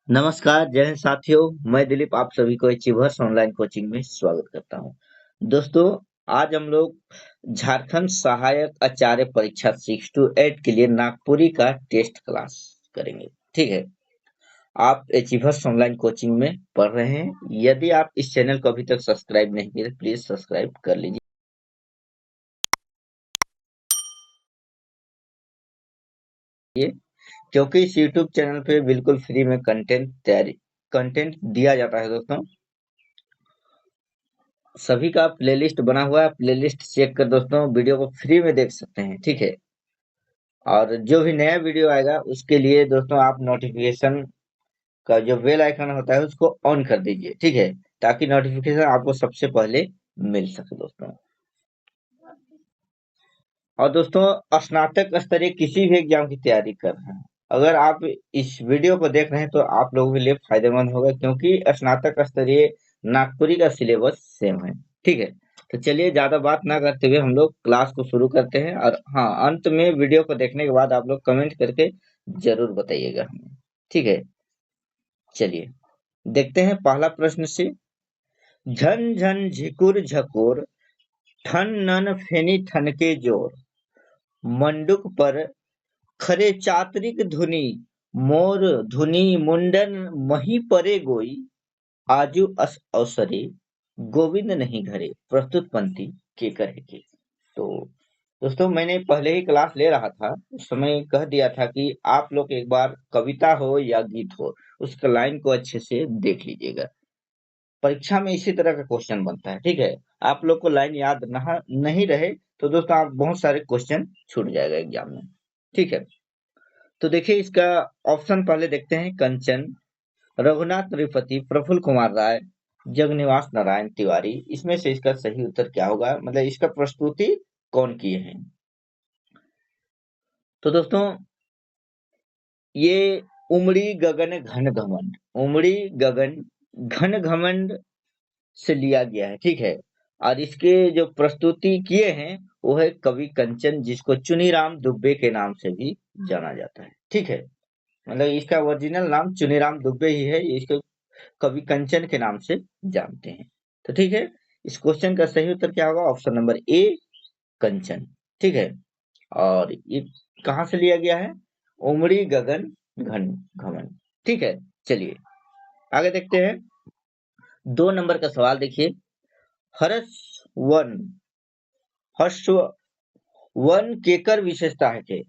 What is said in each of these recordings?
नमस्कार, जय हिंद साथियों। मैं दिलीप आप सभी को अचीवर्स ऑनलाइन कोचिंग में स्वागत करता हूं। दोस्तों, आज हम लोग झारखंड सहायक आचार्य परीक्षा 6 to 8 के लिए नागपुरी का टेस्ट क्लास करेंगे। ठीक है, आप अचीवर्स ऑनलाइन कोचिंग में पढ़ रहे हैं। यदि आप इस चैनल को अभी तक सब्सक्राइब नहीं किए, प्लीज सब्सक्राइब कर लीजिए, क्योंकि इस यूट्यूब चैनल पे बिल्कुल फ्री में कंटेंट दिया जाता है। दोस्तों, सभी का प्लेलिस्ट बना हुआ है, प्लेलिस्ट चेक कर दोस्तों वीडियो को फ्री में देख सकते हैं। ठीक है, और जो भी नया वीडियो आएगा उसके लिए दोस्तों आप नोटिफिकेशन का जो बेल आइकन होता है उसको ऑन कर दीजिए। ठीक है, ताकि नोटिफिकेशन आपको सबसे पहले मिल सके दोस्तों। और दोस्तों, स्नातक स्तरीय किसी भी एग्जाम की तैयारी कर रहे हैं, अगर आप इस वीडियो को देख रहे हैं तो आप लोगों के लिए फायदेमंद होगा, क्योंकि स्नातक स्तरीय नागपुरी का सिलेबस सेम है। ठीक है, तो चलिए ज्यादा बात ना करते हुए हम लोग क्लास को शुरू करते हैं। और हाँ, अंत में वीडियो को देखने के बाद आप लोग कमेंट करके जरूर बताइएगा हमें। ठीक है, चलिए देखते हैं पहला प्रश्न से। झन झन झिकुर झकोर, ठन नन फेनी ठन के जोर, मंडुक पर खरे चातरिक धुनि, मोर धुनि मुंडन मही परे गोई, आजू अस अवसरे गोविंद नहीं घरे, प्रस्तुत पंक्ति के कहे के। तो दोस्तों, मैंने पहले ही क्लास ले रहा था, उस समय कह दिया था कि आप लोग एक बार कविता हो या गीत हो, उसका लाइन को अच्छे से देख लीजिएगा। परीक्षा में इसी तरह का क्वेश्चन बनता है। ठीक है, आप लोग को लाइन याद नहीं रहे तो दोस्तों आप बहुत सारे क्वेश्चन छूट जाएगा एग्जाम में। ठीक है, तो देखिए इसका ऑप्शन पहले देखते हैं। कंचन, रघुनाथ त्रिपाठी, प्रफुल्ल कुमार राय, जगनिवास नारायण तिवारी। इसमें से इसका सही उत्तर क्या होगा, मतलब इसका प्रस्तुति कौन किए हैं? तो दोस्तों, ये उमड़ी गगन घन घमंड, उमड़ी गगन घन घमंड से लिया गया है। ठीक है, और इसके जो प्रस्तुति किए हैं वो है कवि कंचन, जिसको चुनीराम दुबे के नाम से भी जाना जाता है। ठीक है, मतलब इसका ओरिजिनल नाम चुनीराम दुबे ही है, इसको कवि कंचन के नाम से जानते हैं। तो ठीक है, इस क्वेश्चन का सही उत्तर क्या होगा? ऑप्शन नंबर ए, कंचन। ठीक है, और ये कहाँ से लिया गया है? उमड़ी गगन घन घमन। ठीक है, चलिए आगे देखते हैं। 2 नंबर का सवाल देखिए। हर्ष वन, हर्ष वन केकर विशेषता है के?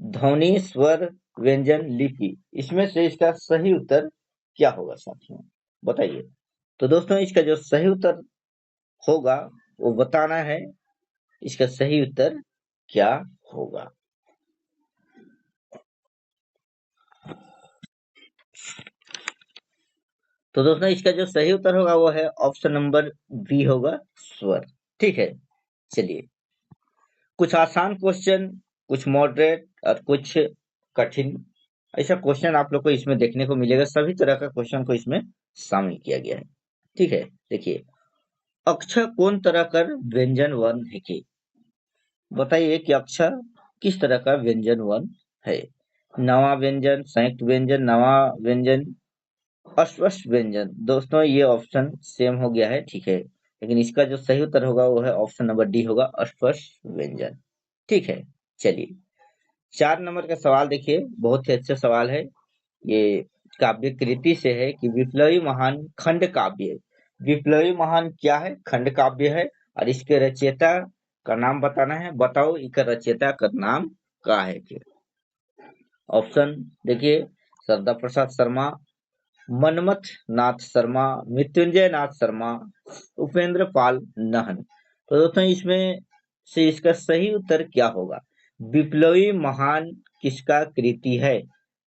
ध्वनि, स्वर, व्यंजन, लिपि। इसमें से इसका सही उत्तर क्या होगा साथियों, बताइए। तो दोस्तों, इसका जो सही उत्तर होगा वो बताना है। इसका सही उत्तर क्या होगा? तो दोस्तों, इसका जो सही उत्तर होगा वो है ऑप्शन नंबर बी होगा, स्वर। ठीक है, चलिए कुछ आसान क्वेश्चन, कुछ मॉडरेट और कुछ कठिन, ऐसा क्वेश्चन आप लोग को इसमें देखने को मिलेगा। सभी तरह का क्वेश्चन को इसमें शामिल किया गया है। ठीक है, देखिए अक्षर कौन तरह कर व्यंजन वर्ण है के? बताइए कि अक्षर किस तरह का व्यंजन वर्ण है? नवा व्यंजन, संयुक्त व्यंजन, नवा व्यंजन, अस्वस्थ व्यंजन। दोस्तों, ये ऑप्शन सेम हो गया है। ठीक है, लेकिन इसका जो सही उत्तर होगा वो है ऑप्शन नंबर डी होगा, अस्वस्थ व्यंजन। ठीक है, चलिए 4 नंबर का सवाल देखिए, बहुत ही अच्छा सवाल है। ये काव्य कृति से है कि विप्लवी महान खंड काव्य है। विप्लवी महान क्या है? खंड काव्य है। और इसके रचयिता का नाम बताना है। बताओ इसका रचयिता का नाम क्या है? ऑप्शन देखिए, सरदा प्रसाद शर्मा, मनमथ नाथ शर्मा, मृत्युंजय नाथ शर्मा, उपेंद्र पाल नहन। तो दोस्तों, इसमें से इसका सही उत्तर क्या होगा? विप्लवी महान किसका कृति है?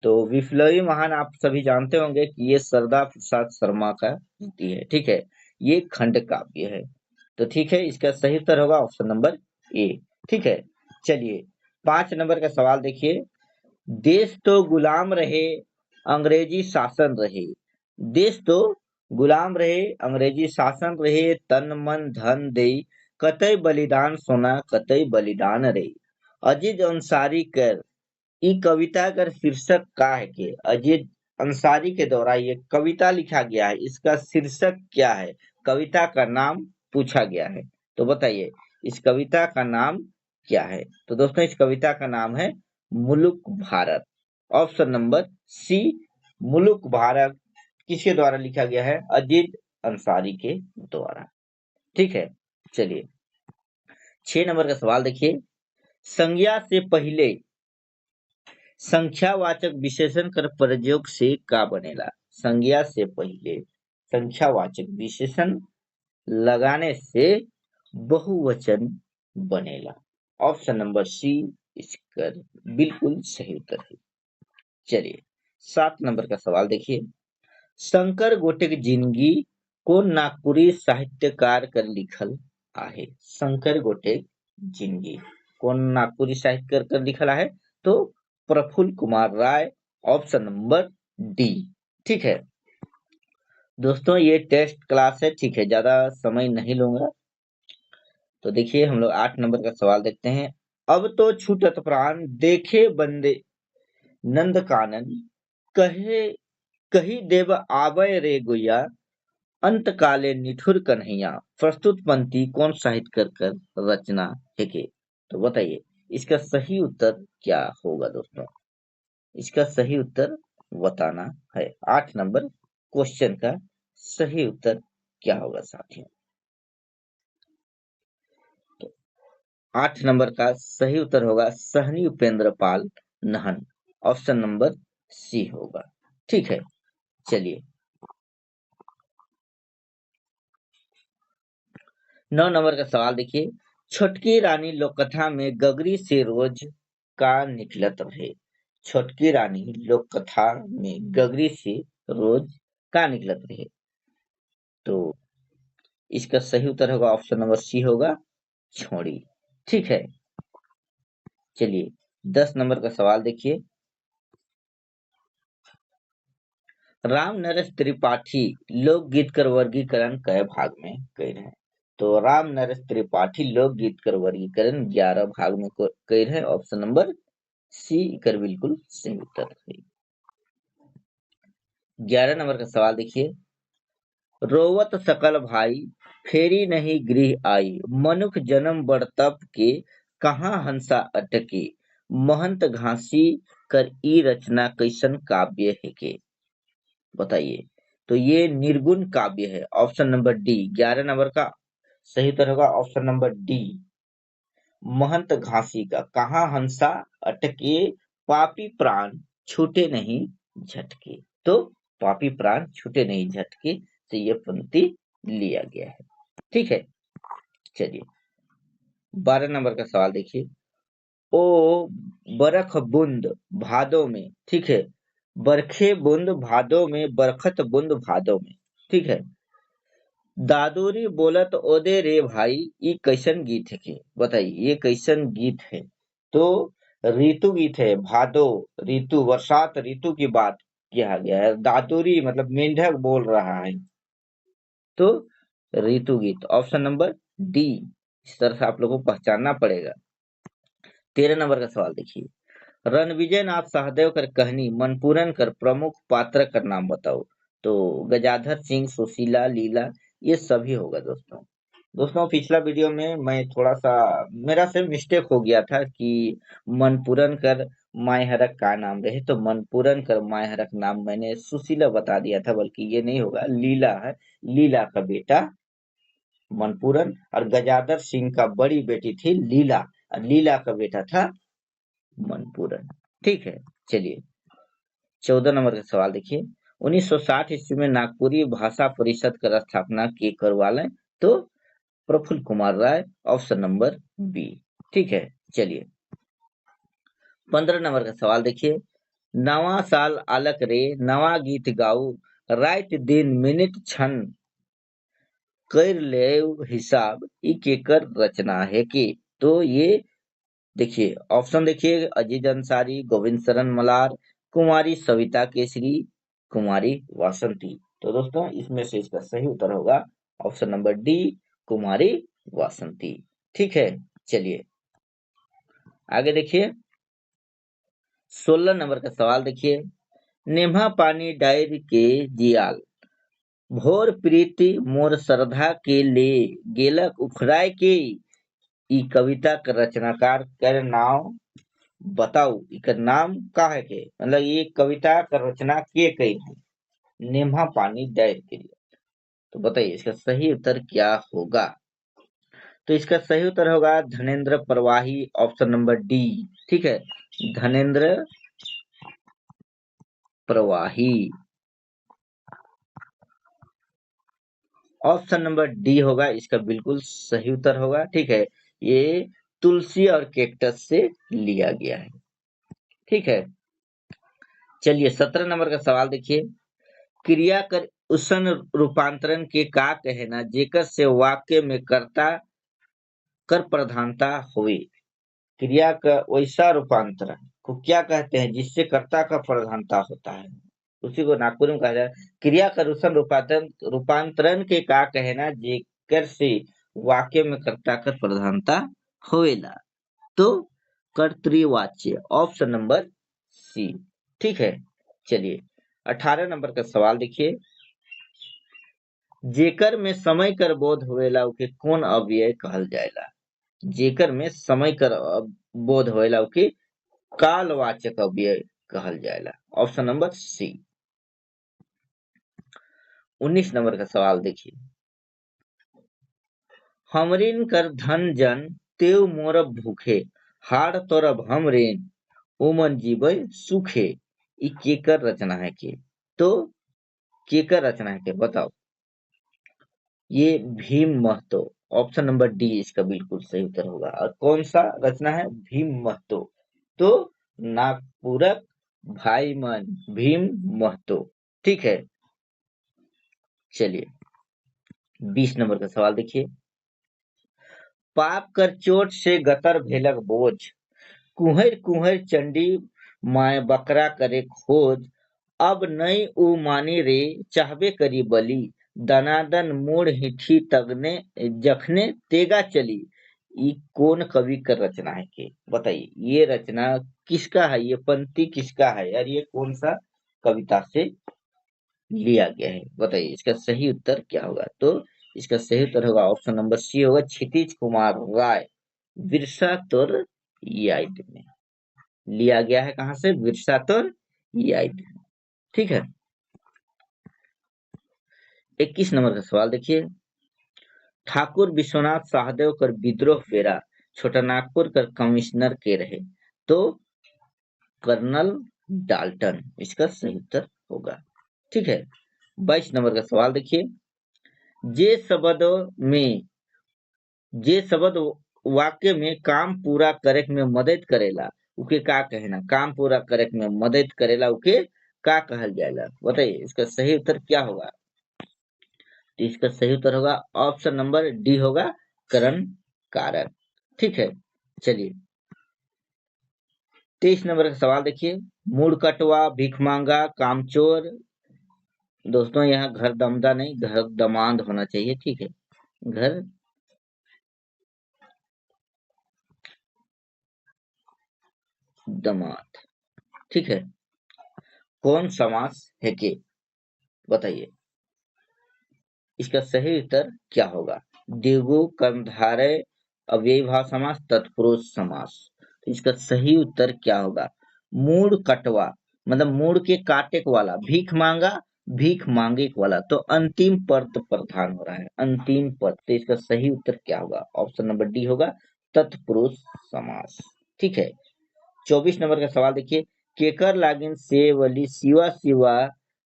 तो विप्लवी महान आप सभी जानते होंगे कि ये सरदार प्रसाद शर्मा का कृति है। ठीक है, ये खंड काव्य है। तो ठीक है, इसका सही उत्तर होगा ऑप्शन नंबर ए। ठीक है, चलिए 5 नंबर का सवाल देखिए। देश तो गुलाम रहे, अंग्रेजी शासन रहे। देश तो गुलाम रहे, अंग्रेजी शासन रहे, तन मन धन दे, कतई बलिदान सोना, कतई बलिदान रे। अजीत अंसारी कर ई कविता कर शीर्षक का है के? अजीत अंसारी के द्वारा ये कविता लिखा गया है, इसका शीर्षक क्या है? कविता का नाम पूछा गया है, तो बताइए इस कविता का नाम क्या है? तो दोस्तों इस कविता का नाम है मुलुक भारत। ऑप्शन नंबर सी मुलुक भारत किसके द्वारा लिखा गया है? अजीज अंसारी के द्वारा। ठीक है, चलिए 6 नंबर का सवाल देखिए, संज्ञा से पहले संख्यावाचक विशेषण कर प्रयोग से का बनेला? संज्ञा से पहले संख्यावाचक विशेषण लगाने से बहुवचन बनेला। ऑप्शन नंबर सी इसका बिल्कुल सही उत्तर है। चलिए 7 नंबर का सवाल देखिए, शंकर गोटे की जिंदगी को नागपुरी साहित्यकार कर लिखल आहे? शंकर गोटे जिंदगी कौन नागपुरी साहित्यकार कर लिखल आहे? तो Prafulla Kumar Rai. Option number D. ठीक है दोस्तों, ये टेस्ट क्लास है, ठीक है, ज्यादा समय नहीं लूंगा। तो देखिए हम लोग 8 नंबर का सवाल देखते हैं, अब तो छूटत प्राण देखे बंदे नंद कानन कहे कही देव आवे रे गुया अंत काले निठुर कन्हैया प्रस्तुत पंक्ति कौन साहित्यकार कर रचना है के? तो बताइए इसका सही उत्तर क्या होगा दोस्तों? इसका सही उत्तर बताना है। 8 नंबर क्वेश्चन का सही उत्तर क्या होगा साथियों? तो 8 नंबर का सही उत्तर होगा सहनी उपेंद्र पाल नहन। ऑप्शन नंबर सी होगा। ठीक है, चलिए 9 नंबर का सवाल देखिए, छोटकी रानी लोककथा में गगरी से रोज का निकलत रहे? छोटकी रानी लोककथा में गगरी से रोज का निकलत रहे? तो इसका सही उत्तर होगा ऑप्शन नंबर सी होगा छोड़ी। ठीक है, चलिए 10 नंबर का सवाल देखिए, राम नरेश त्रिपाठी लोकगीत कर वर्गीकरण कई भाग में कई रहे? तो राम नरेश त्रिपाठी लोकगीत कर वर्गीकरण 11 भाग में कई रहे। ऑप्शन नंबर सी कर बिल्कुल सही उत्तर है। 11 नंबर का सवाल देखिए, रोवत सकल भाई फेरी नहीं गृह आई मनुख जन्म बड़तप के कहाँ हंसा अटके महंत घासी कर ई रचना कैसन काव्य है के? बताइए, तो ये निर्गुण काव्य है। ऑप्शन नंबर डी 11 नंबर का सही उत्तर होगा ऑप्शन नंबर डी महंत घासी का कहाँ हंसा अटके पापी प्राण छूटे नहीं झटके। तो पापी प्राण छूटे नहीं झटके से ये पंक्ति लिया गया है। ठीक है, चलिए 12 नंबर का सवाल देखिए, ओ बरख बूंद भादो में, ठीक है, बरखे बूंद भादो में बरखत बूंद भादो में। ठीक है, दादोरी बोलत ओदे रे भाई ये कैसन गीत है के? बताइए ये कैसन गीत है? तो ऋतु गीत है, भादो ऋतु बरसात ऋतु की बात किया गया है। दादोरी मतलब मेंढक बोल रहा है, तो ऋतु गीत। ऑप्शन नंबर डी इस तरह से आप लोगों को पहचानना पड़ेगा। 13 नंबर का सवाल देखिए, रणविजय नाथ सहदेव कर कहनी मनपूरन कर प्रमुख पात्र का नाम बताओ? तो गजाधर सिंह सुशीला लीला ये सभी होगा दोस्तों। दोस्तों पिछला वीडियो में मैं थोड़ा सा मेरा से मिस्टेक हो गया था कि मनपूरन कर माय हरक का नाम रहे, तो मनपूरन कर माय हरक नाम मैंने सुशीला बता दिया था, बल्कि ये नहीं होगा, लीला है, लीला का बेटा मनपूरन और गजाधर सिंह का बड़ी बेटी थी लीला और लीला का बेटा था मनपूरन। ठीक है, चलिए 14 नंबर का सवाल देखिए, 1960 ईस्वी में नागपुरी भाषा परिषद का स्थापना के करवाले? तो Prafulla Kumar Rai. Option number B. ठीक है, चलिए 15 नंबर का सवाल देखिए, नवा साल आलक रे नवा गीत गाऊ रात दिन मिनट क्षण कर ले हिसाब ई केकर रचना है की? तो ये देखिए ऑप्शन देखिए, अजीज अंसारी, गोविंद शरण मलार, कुमारी सविता केसरी, कुमारी वासंती। तो दोस्तों इसमें से इसका सही उत्तर होगा ऑप्शन नंबर डी कुमारी वासंती। ठीक है, चलिए आगे देखिए 16 नंबर का सवाल देखिए, नेम्हा पानी डायर के जियाल, भोर प्रीति मोर श्रद्धा के ले गेलक उखड़ाय के। ई कविता के रचनाकार कर नाम बताऊ, इकर नाम का है के, मतलब ये कविता का रचना के कई है, नेम्हा पानी डायर के लिए। तो बताइए इसका सही उत्तर क्या होगा। तो इसका सही उत्तर होगा धनेन्द्र प्रवाही, ऑप्शन नंबर डी। ठीक है, धनेन्द्र प्रवाही, ऑप्शन नंबर डी होगा इसका बिल्कुल सही उत्तर होगा। ठीक है, ये तुलसी और कैक्टस से लिया गया है। ठीक है, चलिए 17 नंबर का सवाल देखिए। क्रिया कर उसन रूपांतरण के का कहना जेकर से वाक्य में कर्ता कर प्रधानता हुई। क्रिया का वैसा रूपांतरण को क्या कहते हैं जिससे कर्ता का प्रधानता होता है, उसी को नागपुर में कहा जाए। क्रिया का रूसन रूपांतरण रूपांतरण के का कहना जेकर से वाक्य में कर्ता कर प्रधानता होएला। तो कर्तृवाच्य, ऑप्शन नंबर सी। ठीक है, चलिए 18 नंबर का सवाल देखिए। जेकर में समय कर बोध होवेला उके कौन अव्यय कहल जाएला। जेकर में समय कर बोध होवेला उके कालवाचक अव्यय कहल जाएला, ऑप्शन नंबर सी। 19 नंबर का सवाल देखिए। हमरिन कर धन जन तेव मोरब भूखे, हाड़ तोरब हमरेन ओमन जीवे सुखे। ई केकर रचना है के, तो केकर रचना है के बताओ। ये Bhim Mahato, option number D इसका बिल्कुल सही उत्तर होगा। और कौन सा रचना है, भीम महतो। तो नागपुरक भाई मन भीम महतो। ठीक है, चलिए 20 नंबर का सवाल देखिए। पाप कर चोट से गतर भेलक बोझ, कुहर कुहर चंडी माय बकरा करे खोज। अब नई उ मानी रे चाहबे करी बली, दनादन मोड़ हिठी तगने जखने तेगा चली। ये कौन कवि का रचना है के बताइए। ये रचना किसका है, ये पंक्ति किसका है यार, ये कौन सा कविता से लिया गया है बताइए। इसका सही उत्तर क्या होगा। तो इसका सही उत्तर होगा ऑप्शन नंबर सी होगा, क्षितिज कुमार राय, बिरसा तोर याद में। लिया गया है कहां से, बिरसा तोर याद। ठीक है, 21 नंबर का सवाल देखिए। ठाकुर विश्वनाथ सहदेव कर विद्रोह बेरा छोटा नागपुर कर कमिश्नर के रहे। तो कर्नल डाल्टन इसका सही उत्तर होगा। ठीक है, 22 नंबर का सवाल देखिए। जे शब्द में जे शब्द वाक्य में काम पूरा करे में मदद करेला उके का कहना, काम पूरा करे में मदद करेला उके का कहल जाएला बताइए। इसका सही उत्तर क्या होगा। तो इसका सही उत्तर होगा ऑप्शन नंबर डी होगा, करण कारक। ठीक है, चलिए 23 नंबर का सवाल देखिए। मूड कटवा, भीख मांगा, कामचोर। दोस्तों यहाँ घर दमदा नहीं, घर दमाद होना चाहिए। ठीक है, घर दमाद। ठीक है, कौन समास है के बताइए। इसका सही उत्तर क्या होगा। द्विगु, कर्मधारय, अव्ययी भाव समास, तत्पुरुष समास। तो इसका सही उत्तर क्या होगा। मूड कटवा मतलब मूड के काटे वाला, भीख मांगा भीख मांगे वाला। तो अंतिम पद प्रधान हो रहा है, अंतिम पद। तो इसका सही उत्तर क्या होगा, ऑप्शन नंबर डी होगा, तत्पुरुष समास। ठीक है, 24 नंबर का सवाल देखिए। केकर लागिन सेवली शिवा शिवा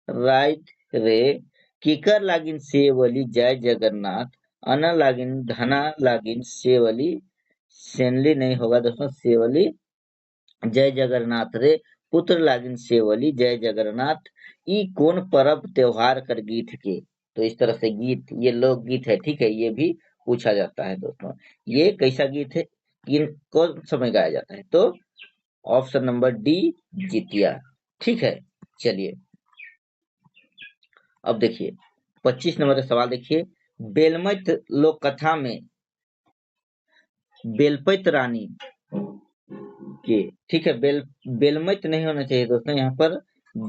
राइत रे, केकर लागिन सेवली जय जगन्नाथ, अना लागिन धना लागिन सेवली, सेनली नहीं होगा दोस्तों, सेवली जय जगन्नाथ रे, पुत्र लागिन सेवली जय जगन्नाथ। ई कौन पर्व त्योहार कर गीत के। तो इस तरह से गीत, ये लोक गीत है। ठीक है, ये भी पूछा जाता है दोस्तों। ये कैसा गीत है, किन कौन समय गाया जाता है। तो ऑप्शन नंबर डी, जितिया। ठीक है, चलिए अब देखिए 25 नंबर का सवाल देखिए। बेलमत लोक कथा में बेलपत रानी के, ठीक है, बेलमत नहीं होना चाहिए दोस्तों यहाँ पर,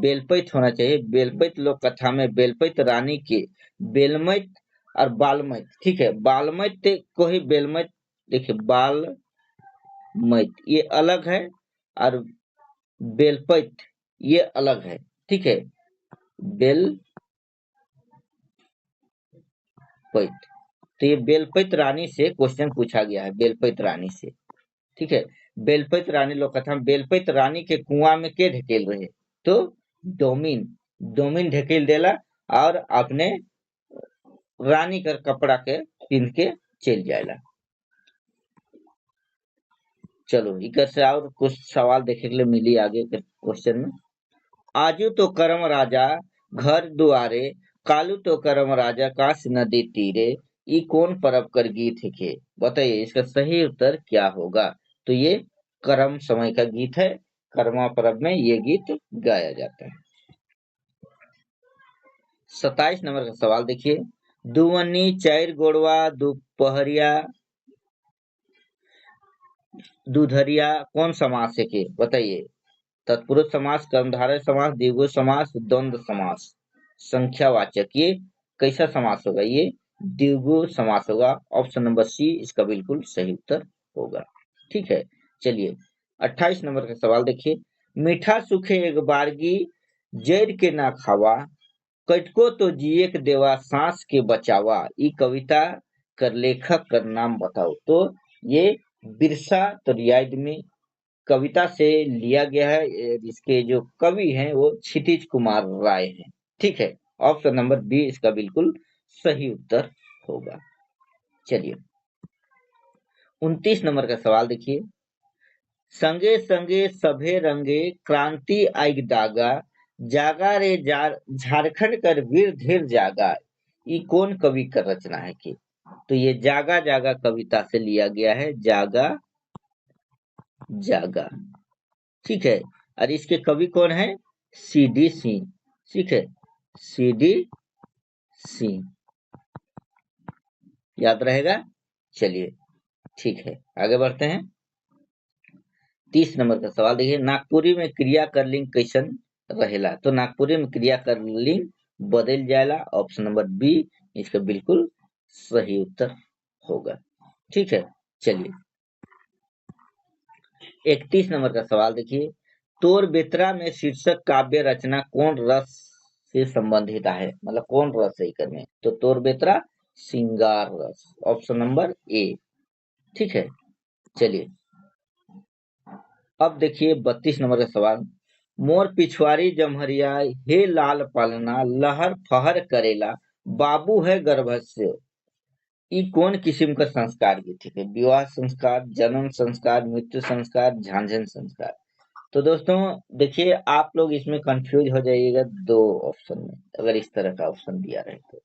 बेलपैत होना चाहिए। बेलपैत लोक कथा में बेलपैत रानी के बेलमैत और बालमैत, ठीक है, बालमैत को ही बेलमैत, देखिए बालमैत ये अलग है और बेलपैत ये अलग है, ठीक है, बेलपैत। तो ये बेलपैत रानी से क्वेश्चन पूछा गया है, बेलपैत रानी से, ठीक है। बेलपैत रानी लोग कथा में बेलपैत रानी के कुआं में के ढकेल रहे, तो डोमिन, डोमिन ढकेल देला और अपने रानी कर कपड़ा के पिन के चल जाएला। चलो इधर से और कुछ सवाल देखे के लिए मिली आगे के क्वेश्चन में। आजू तो करम राजा घर दुआरे, कालू तो करम राजा काश नदी तीरे, ये कौन परब कर गीत है के? बताइए इसका सही उत्तर क्या होगा? तो ये करम समय का गीत है, कर्मा परब में ये गीत गाया जाता है। 27 नंबर का सवाल देखिए, दुवनी चार गोड़वा दोपहरिया दुधरिया कौन समास है के? बताइए। तत्पुरुष समास, कर्मधारय समास, द्विगु समास, द्वंद्व समास, संख्यावाचक, ये कैसा समास होगा? ये द्विगु समास होगा। ऑप्शन नंबर सी इसका बिल्कुल सही उत्तर होगा, ठीक है। चलिए 28 नंबर का सवाल देखिए, मीठा सूखे एक बारगी जैर के ना खावा, कटको तो जिए के देवा सांस के बचावा, ये कविता कर लेखक का नाम बताओ। तो ये बिरसा तो रियायत में कविता से लिया गया है, जिसके जो कवि हैं वो क्षितिज कुमार राय हैं, ठीक है। ऑप्शन नंबर बी इसका बिल्कुल सही उत्तर होगा। चलिए 29 नंबर का सवाल देखिए, संगे संगे सभे रंगे क्रांति आइग दागा, जागा रे झारखंड कर वीर धीर जागा, ये कौन कवि का रचना है कि? तो ये जागा जागा कविता से लिया गया है, जागा जागा, ठीक है। और इसके कवि कौन है? सीडी सिंह, ठीक है, सीडी सिंह, याद रहेगा। चलिए ठीक है आगे बढ़ते हैं। 30 नंबर का सवाल देखिए, नागपुरी में क्रिया कर लिंग कैसन रहेला? तो नागपुरी में क्रिया कर लिंग बदल जाएला। ऑप्शन नंबर बी इसका बिल्कुल सही उत्तर होगा, ठीक है। चलिए 31 नंबर का सवाल देखिए, तोर बेतरा में शीर्षक काव्य रचना कौन रस से संबंधित है? मतलब कौन रस है करने? तो तोर बेतरा श्रृंगार रस, ऑप्शन नंबर ए, ठीक है। चलिए अब देखिए 32 नंबर का सवाल, मोर पिछवाड़ी जमहरिया हे लाल पालना, लहर फहर करेला, बाबू है गर्भस्य, ये कौन किस्म का संस्कार की? ठीक है, विवाह संस्कार, जन्म संस्कार, मृत्यु संस्कार, झांझन संस्कार। तो दोस्तों देखिए आप लोग इसमें कंफ्यूज हो जाइएगा दो ऑप्शन में, अगर इस तरह का ऑप्शन दिया रहे तो।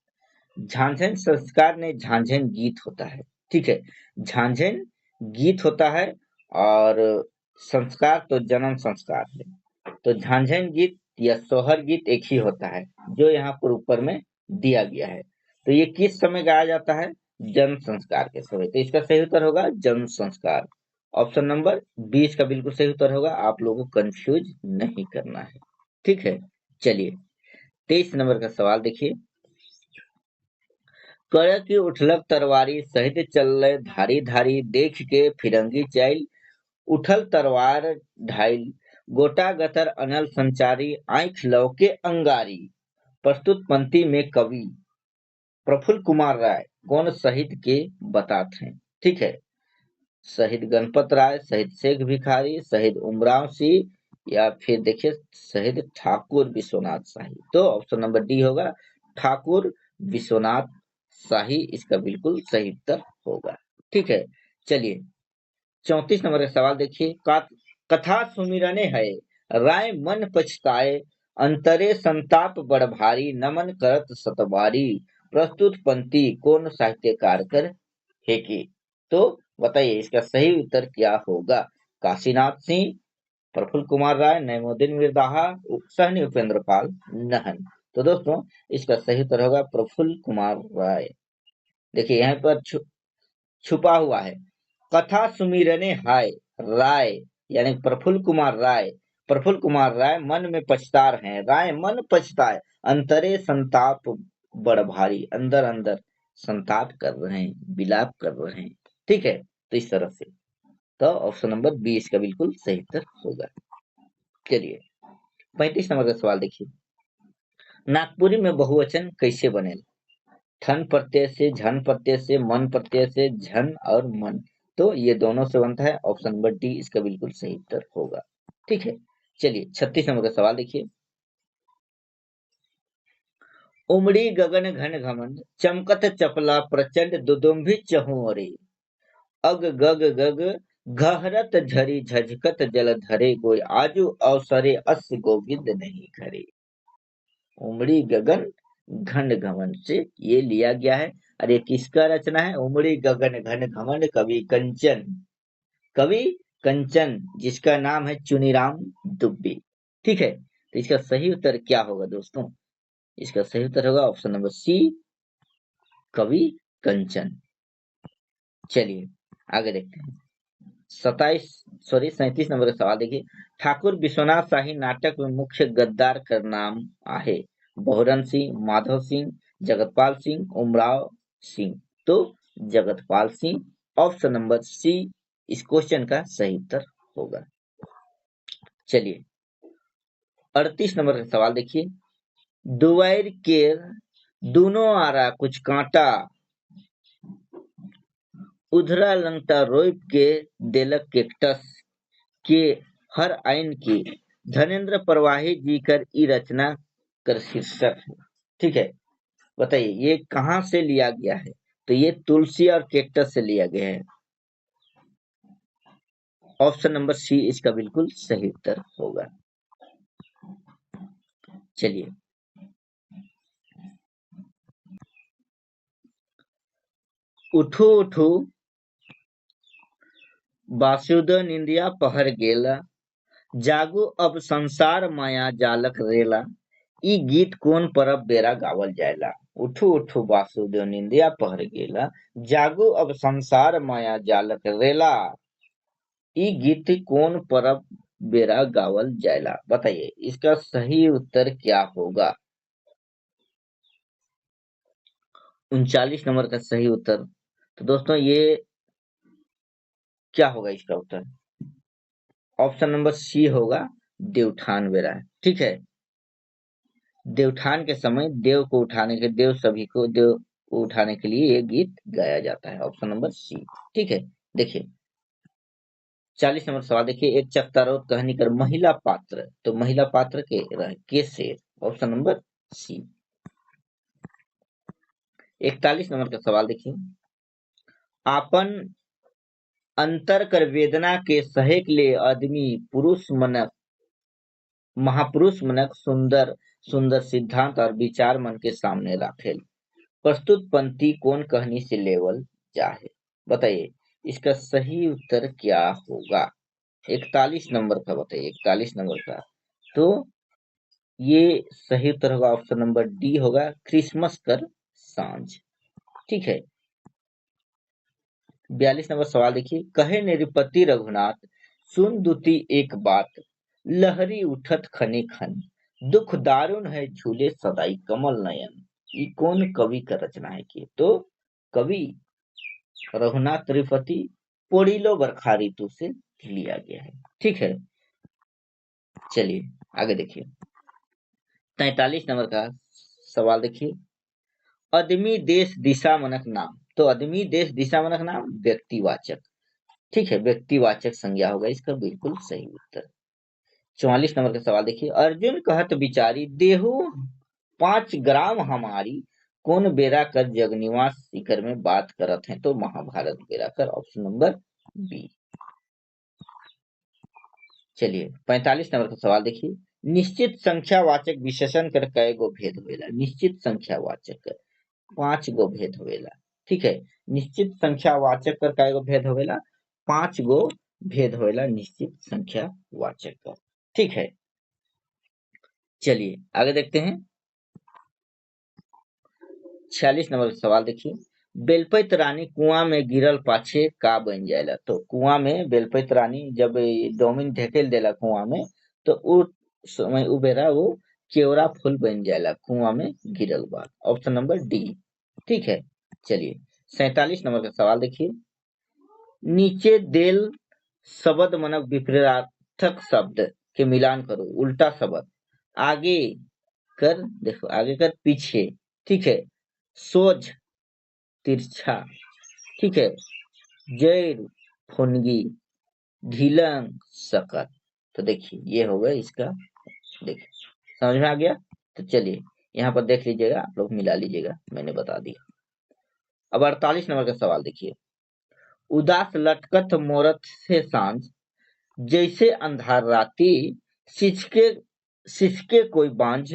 झांझन संस्कार नहीं, झांझन गीत होता है, ठीक है, झांझन गीत होता है और संस्कार तो जन्म संस्कार है। तो झांझन गीत या सोहर गीत एक ही होता है जो यहाँ पर ऊपर में दिया गया है। तो ये किस समय गाया जाता है? जन्म संस्कार के समय। तो इसका सही उत्तर होगा जन्म संस्कार। ऑप्शन नंबर 20 का बिल्कुल सही उत्तर होगा, आप लोगों को कंफ्यूज नहीं करना है, ठीक है। चलिए 23 नंबर का सवाल देखिए, कर की उठलक तरवारी सहित चल धारी धारी, देख के फिरंगी चैल, उठल तरवार ढाइल, गोटा गतर अनल संचारी, आंख लौके अंगारी। प्रस्तुत पंक्ति में कवि प्रफुल्ल कुमार राय कौन शहीद के बताते हैं? ठीक है, शहीद गणपत राय, शहीद शेख भिखारी, शहीद उमराव सिंह, या फिर देखिए शहीद ठाकुर विश्वनाथ शाही। तो ऑप्शन नंबर डी होगा, ठाकुर विश्वनाथ शाही इसका बिल्कुल सही उत्तर होगा, ठीक है। चलिए 34 नंबर का सवाल देखिए, कथा सुमिरने है राय मन पछताए, अंतरे संताप बड़ भारी, नमन करत सतबारी, प्रस्तुत पंक्ति कौन साहित्यकार कर है की? तो बताइए इसका सही उत्तर क्या होगा? काशीनाथ सिंह, प्रफुल्ल कुमार राय, नईमुद्दीन मिर्दाहा, सहनी उपेंद्र पाल नहन। तो दोस्तों इसका सही उत्तर होगा प्रफुल्ल कुमार राय। देखिए यहाँ पर छुपा हुआ है, कथा सुमिरने हाय राय यानी प्रफुल्ल कुमार राय प्रफुल्ल कुमार राय मन में पछता रहे, राय मन पछताए, अंतरे संताप बड़ भारी, अंदर अंदर संताप कर रहे हैं, विलाप कर रहे हैं। ठीक है, तो इस तरह से तो ऑप्शन नंबर बी इसका बिल्कुल सही उत्तर होगा। चलिए 35 नंबर का सवाल देखिए, नागपुरी में बहुवचन कैसे बने? ठन प्रत्यय से, झन प्रत्यय से, मन प्रत्यय से, झन और मन, तो ये दोनों से बनता है। ऑप्शन नंबर डी इसका बिल्कुल सही उत्तर होगा। ठीक है, चलिए 36 नंबर का सवाल देखिए, उमड़ी गगन घन घमंड, चमकत चपला प्रचंड, दुदुम्भी चहुरे, अग गग गग घहरत झरी, झझकत जल धरे, गोय आजू अवसरे, अस गोविंद नहीं घरे। उमड़ी गगन घन घमंड से ये लिया गया है। और ये किसका रचना है? उमड़ी गगन घन घमंड, कवि कंचन जिसका नाम है चुनीराम दुब्बे। ठीक है, तो इसका सही उत्तर क्या होगा दोस्तों? इसका सही उत्तर होगा ऑप्शन नंबर सी, कवि कंचन। चलिए आगे देखते हैं, 37 नंबर का सवाल देखिए, ठाकुर विश्वनाथ शाही नाटक में मुख्य गद्दार का नाम आहे? बहुरन सिंह, माधव सिंह, जगतपाल सिंह, उमराव सिंह, तो Jagatpal Singh. Option number C इस क्वेश्चन का सही उत्तर होगा। चलिए 38 नंबर का सवाल देखिए, दुवैर के दोनों आरा कुछ कांटा, उधरा लंगटा रोप के देलक केकटस के हर आइन की, धनेन्द्र प्रवाही जी कर ई रचना कर शीर्षक है। ठीक है, बताइए ये कहां से लिया गया है? तो ये तुलसी और केक्टस से लिया गया है। ऑप्शन नंबर सी इसका बिल्कुल सही उत्तर होगा। चलिए उठो उठो वासुदेव निंदिया पहर गेला, जागो अब संसार माया जालक रेला, ई गीत कोन परब बेरा गावल जायला। उठो उठो वासुदेव निंदिया पहर गेला, जागो अब संसार माया जालक रेला, ई गीत कोन परब बेरा गावल जायला। बताइए इसका सही उत्तर क्या होगा? 39 नंबर का सही उत्तर। तो दोस्तों ये क्या होगा इसका उत्तर? ऑप्शन नंबर सी होगा, देवठान बेरा। ठीक है, देवठान के समय देव को उठाने के, देव सभी को देव को उठाने के लिए ये गीत गाया जाता है। Option number C. ठीक है, देखिए 40 नंबर सवाल देखिए, एक चकतारोत कहानी कर महिला पात्र, तो महिला पात्र के शेर। ऑप्शन नंबर सी। 41 नंबर का सवाल देखिए, आपन अंतर कर वेदना के सहेक ले आदमी पुरुष मनक, महापुरुष मनक सुंदर सुंदर सिद्धांत और विचार मन के सामने राखेल, प्रस्तुत पंक्ति कौन कहानी से लेवल जाहे? बताइए इसका सही उत्तर क्या होगा? 41 नंबर का बताइए, 41 नंबर का, तो ये सही उत्तर होगा ऑप्शन नंबर डी होगा, क्रिसमस कर सांझ। ठीक है, 42 नंबर सवाल देखिए, कहे निरुपति रघुनाथ सुन दुती एक बात, लहरी उठत खने खन, दुख दारुण है झूले सदाई कमल नयन, ये कौन कवि का रचना है? की तो कवि रघुनाथ त्रिपाठी पोड़िलो बरखा ऋतु से लिया गया है। ठीक है, चलिए आगे देखिए 43 नंबर का सवाल देखिए, आदमी देश दिशा मनक नाम, तो आदमी देश दिशा मनक नाम व्यक्तिवाचक। ठीक है, व्यक्तिवाचक संज्ञा होगा इसका बिल्कुल सही उत्तर। 44 नंबर का सवाल देखिए, अर्जुन कहत बिचारी देहु 5 ग्राम हमारी, कौन बेरा कर जगनिवास शिखर में बात करत है? तो महाभारत बेरा कर। Option number B. चलिए 45 नंबर का सवाल देखिए, निश्चित संख्यावाचक विशेषण कर कय गो भेद होवेला? निश्चित संख्यावाचक 5 गो भेद होवेला। ठीक है, निश्चित संख्यावाचक कर कय गो भेद होवेला? 5 गो भेद होवेला निश्चित संख्यावाचक का। ठीक है, चलिए आगे देखते हैं 46 नंबर का सवाल देखिए, बेलपैत रानी कुआं में गिरल पाछे का बन जाएला? तो कुआं में बेलपैत रानी जब डोमिन ढकेल देला कुआं में, तो उ समय उ बेरा वो केवड़ा फूल बन जाएला कुआं में गिरल बा। Option number D. ठीक है, चलिए 47 नंबर का सवाल देखिए। नीचे देल शब्द मनक विपरीतार्थक शब्द के मिलान करो, उल्टा शब्द आगे कर, देखो आगे कर पीछे, ठीक है, सोझ तिरछा, ठीक है, जैर फुनगी, ढीलंग सकत। तो देखिए ये हो गया इसका, देखिए समझ में आ गया। तो चलिए यहाँ पर देख लीजिएगा, आप लोग मिला लीजिएगा, मैंने बता दिया। अब 48 नंबर का सवाल देखिए। उदास लटकत मोरत से सांझ, जैसे अंधार राती, सिचके सिचके कोई बांझ,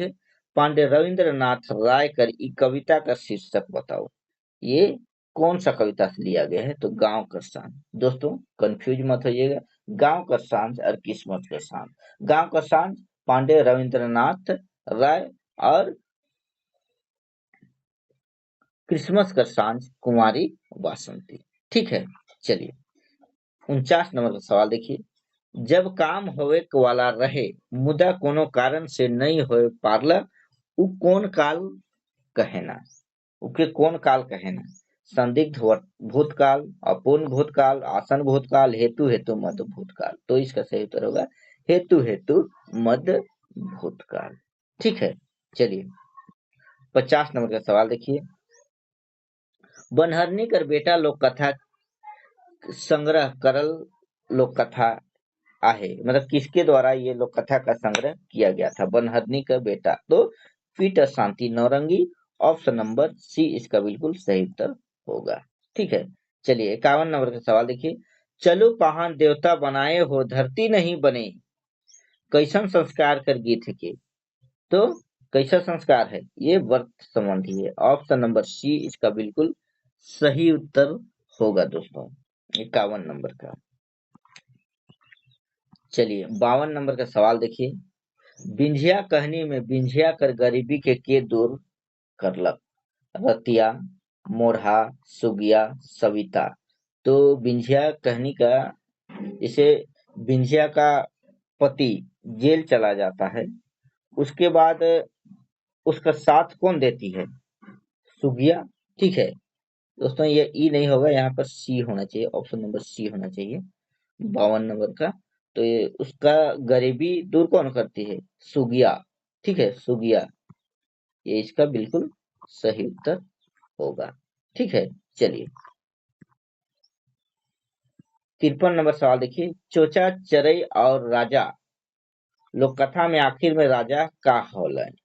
पांडे रविंद्रनाथ राय कर ई कविता का शीर्षक बताओ। ये कौन सा कविता से लिया गया है? तो गांव का सांझ। दोस्तों कंफ्यूज मत होइएगा, गांव का सांझ और किस्मत का सांझ। गांव का सांझ पांडे रविंद्रनाथ राय और क्रिसमस का सांझ कुमारी वासंती। ठीक है, चलिए 49 नंबर का सवाल देखिए। जब काम होवे वाला रहे मुदा कोनो कारण से नहीं होए पारला, उ कौन काल कहेना? उके कौन काल कहेना? संदिग्ध भूतकाल, अपूर्ण भूतकाल, आसन भूतकाल, हेतु हेतु मध्य भूतकाल। तो इसका सही उत्तर होगा हेतु हेतु मध्य भूतकाल। ठीक है, चलिए 50 नंबर का सवाल देखिए। बनहरनी कर बेटा लोक कथा संग्रह करल लोक कथा आहे, मतलब किसके द्वारा ये लोक कथा का संग्रह किया गया था? बनहरनी का बेटा, तो पीटर शांति नौरंगी। ऑप्शन नंबर सी इसका बिल्कुल सही उत्तर होगा। ठीक है, चलिए 51 नंबर का सवाल देखिए। चलो पहान देवता बनाए हो धरती नहीं बने, कैसन संस्कार कर गीत के? तो कैसा संस्कार है? ये व्रत संबंधी है। ऑप्शन नंबर सी इसका बिल्कुल सही उत्तर होगा दोस्तों, 51 नंबर का। चलिए 52 नंबर का सवाल देखिए। बिंझिया कहनी में बिंझिया कर गरीबी के दूर करलक? रतिया, मोरहा, सुगिया, सविता। तो बिंझिया कहनी का, इसे बिंझिया का पति जेल चला जाता है, उसके बाद उसका साथ कौन देती है? सुगिया। ठीक है दोस्तों, ये ई नहीं होगा, यहाँ पर सी होना चाहिए, ऑप्शन नंबर सी होना चाहिए 52 नंबर का। तो ये उसका गरीबी दूर कौन करती है? सुगिया। ठीक है, सुगिया, ये इसका बिल्कुल सही उत्तर होगा। ठीक है, चलिए 53 नंबर सवाल देखिए। चोचा चरई और राजा लोक कथा में आखिर में राजा का होलन?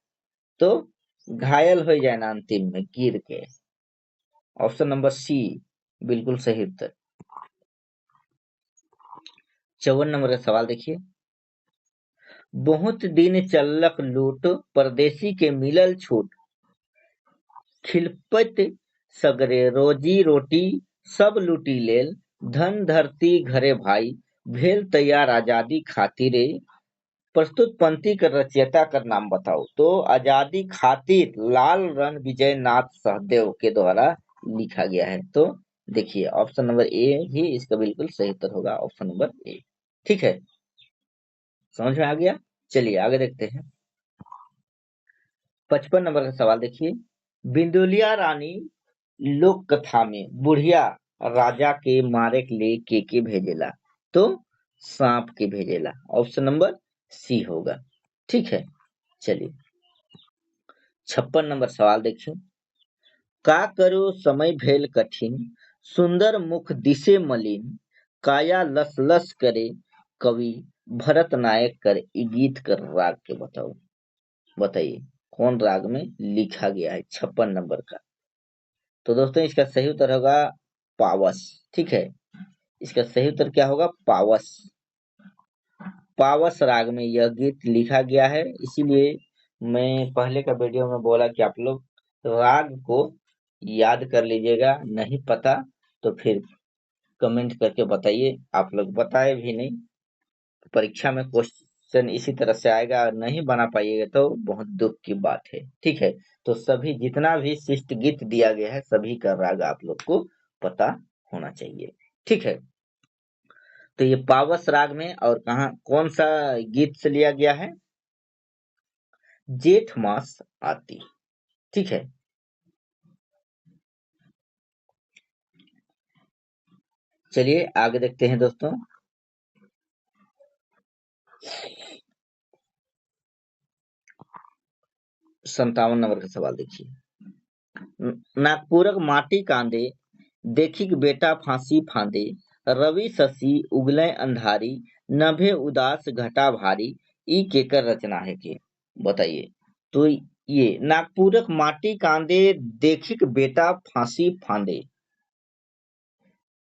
तो घायल हो जाए ना अंतिम में गिर के। ऑप्शन नंबर सी बिल्कुल सही उत्तर। 54 नंबर का सवाल देखिए। बहुत दिन चललक लूट, परदेसी के मिलल छूट, खिलपत सगरे रोजी रोटी सब लूटी लेल, धन धरती घरे भाई, भेल तैयार आजादी खातिरे। प्रस्तुत पंक्ति के रचयिता का नाम बताओ। तो आजादी खातिर लाल रण विजय नाथ सहदेव के द्वारा लिखा गया है। तो देखिए ऑप्शन नंबर ए ही इसका बिल्कुल सही उत्तर होगा, ऑप्शन नंबर ए। ठीक है, समझ में आ गया। चलिए आगे देखते हैं। 55 नंबर का सवाल देखिए। बिंदुलिया रानी लोक कथा में बुढ़िया राजा के मारे के लिए के भेजेला? तो सांप के भेजेला। ऑप्शन नंबर सी होगा। ठीक है, चलिए 56 नंबर सवाल देखिए। का करो समय भेल कठिन, सुंदर मुख दिशे मलिन, काया लस लस करे, कवि भरत नायक कर ई गीत कर राग के बताओ। बताइए कौन राग में लिखा गया है 56 नंबर का? तो दोस्तों इसका सही उत्तर होगा पावस। ठीक है, इसका सही उत्तर क्या होगा? पावस। पावस राग में यह गीत लिखा गया है। इसीलिए मैं पहले का वीडियो में बोला कि आप लोग राग को याद कर लीजिएगा, नहीं पता तो फिर कमेंट करके बताइए। आप लोग बताए भी नहीं, परीक्षा में क्वेश्चन इसी तरह से आएगा और नहीं बना पाइएगा तो बहुत दुख की बात है। ठीक है, तो सभी जितना भी शिष्ट गीत दिया गया है सभी का राग आप लोग को पता होना चाहिए। ठीक है, तो ये पावस राग में और कहा कौन सा गीत से लिया गया है? जेठ मास आती। ठीक है, चलिए आगे देखते हैं दोस्तों। 57 नंबर का सवाल देखिए। नागपुरक माटी कांदे, देखिक बेटा फांसी फांदे, रवि शशि उगले अंधारी, नभे उदास घटा भारी, ई केकर रचना है के? बताइए। तो ये नागपुरक माटी कांदे, देखिक बेटा फांसी फांदे,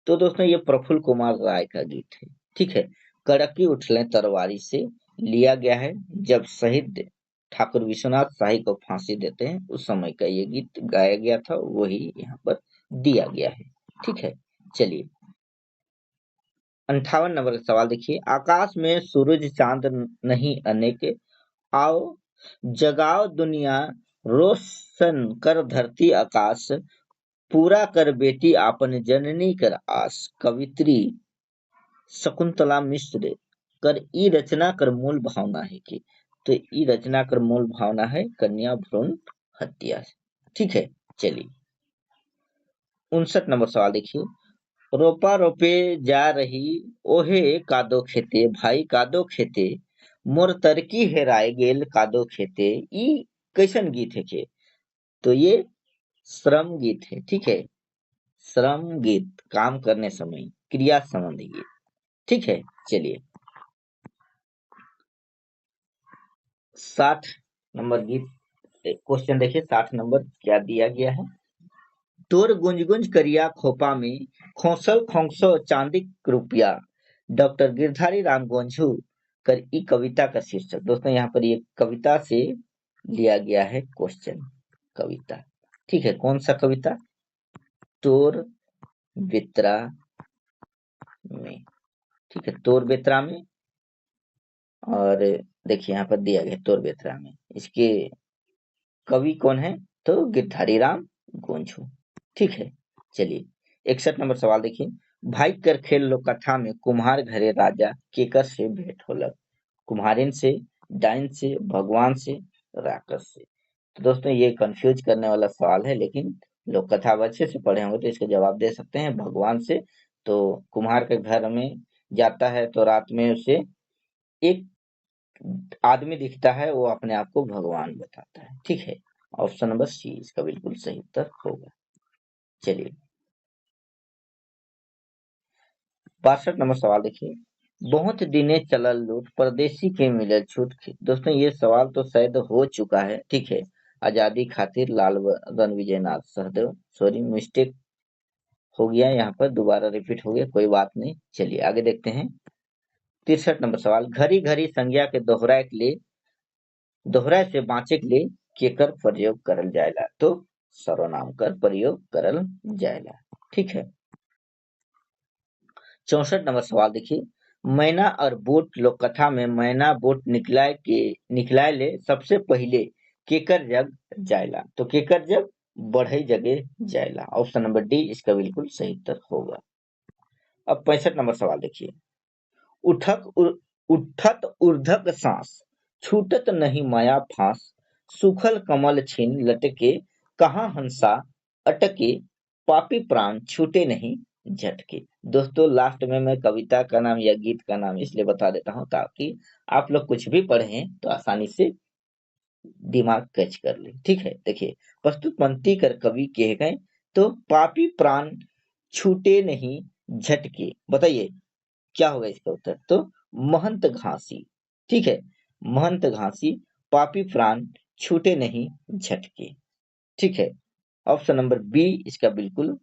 तो दोस्तों ये प्रफुल्ल कुमार राय का गीत है। ठीक है, कड़की उछले तरवारी से लिया गया है। जब शहीद ठाकुर विश्वनाथ शाही को फांसी देते हैं उस समय का ये गीत गाया गया था, वही यहाँ पर दिया गया है। ठीक है, चलिए 58 नंबर का सवाल देखिए। आकाश में सूरज चांद नहीं अनेक, आओ जगाओ दुनिया, रोशन कर धरती आकाश, पूरा कर बेटी आपन जननी कर आस, कवित्री शकुंतला मिश्र कर ई रचना कर मूल भावना है की? तो ई रचना कर मूल भावना है कन्या भ्रूण हत्या। ठीक है, चलिए 59 नंबर सवाल देखिए। रोपा रोपे जा रही, ओहे कादो खेते, भाई कादो खेते, मोर तरकी हेराय गेल कादो खेते, ई कैसन गीत है के? तो ये श्रम गीत है। ठीक है, श्रम गीत, काम करने समय क्रिया संबंधी गीत। ठीक है, चलिए 60 नंबर गीत क्वेश्चन देखिए। 60 नंबर क्या दिया गया है? तोर गुंज गुंज करिया खोपा में, खोसल खोंसो चांदिक रुपया, डॉक्टर गिरधारी राम गोंझू कर ई कविता का शीर्षक। दोस्तों यहाँ पर ये कविता से लिया गया है क्वेश्चन, कविता। ठीक है, कौन सा कविता? तोर बेत्रा में। ठीक है, तोर बेत्रा में। और देखिए यहाँ पर दिया गया तोर बेत्रा में, इसके कवि कौन है? तो गिरधारी राम गोंझू। ठीक है, चलिए 61 नंबर सवाल देखिए। भाई कर खेल लो कथा में, कुम्हार घरे राजा, केकर से भेंट होलक? कुम्हारिन से, डाइन से, भगवान से, राक्षस से? तो दोस्तों ये कंफ्यूज करने वाला सवाल है, लेकिन लोग कथा अब अच्छे से पढ़े होंगे तो इसका जवाब दे सकते हैं भगवान से। तो कुम्हार के घर में जाता है तो रात में उसे एक आदमी दिखता है, वो अपने आप को भगवान बताता है। ठीक है, ऑप्शन नंबर सी इसका बिल्कुल सही उत्तर होगा। चलिए 62 नंबर सवाल देखिए। बहुत दिने चलल लूट, परदेसी के मिलल छूट। दोस्तों ये सवाल तो शायद हो चुका है। ठीक है, आजादी खातिर लाल रणविजय नाथ सहदेव, सॉरी मिस्टेक हो गया, यहाँ पर दोबारा रिपीट हो गया, कोई बात नहीं। चलिए आगे देखते हैं 63 नंबर सवाल। घड़ी घड़ी संज्ञा के दोहराए के लिए, दोहराए से बाँचे के लिए केकर प्रयोग करल जाएला? तो सर्वनाम कर प्रयोग करल जाएला। ठीक है, 64 नंबर सवाल देखिए। मैना और बूट लोक कथा में मैना बूट निकलाए ले सबसे पहिले केकर जग जायला? तो केकर जग बढ़ई जगह जायला। ऑप्शन नंबर डी इसका बिल्कुल सही उत्तर होगा। अब 65 नंबर सवाल देखिए। उठक उर, उठत ऊर्ध्वक सांस, छूटत नहीं माया फांस, सूखल कमल छीन लटके, कहाँ हंसा अटके, पापी प्राण छूटे नहीं झटके। दोस्तों लास्ट में मैं कविता का नाम या गीत का नाम इसलिए बता देता हूँ ताकि आप लोग कुछ भी पढ़ें तो आसानी से दिमाग कैच कर ले। ठीक है, देखिए प्रस्तुत पंक्ति कर कवि कहे गए तो पापी प्राण छूटे नहीं झटके। बताइए क्या होगा इसका उत्तर? तो महंत घासी। ठीक है, महंत घासी, पापी प्राण छूटे नहीं झटके। ठीक है, ऑप्शन नंबर बी इसका बिल्कुल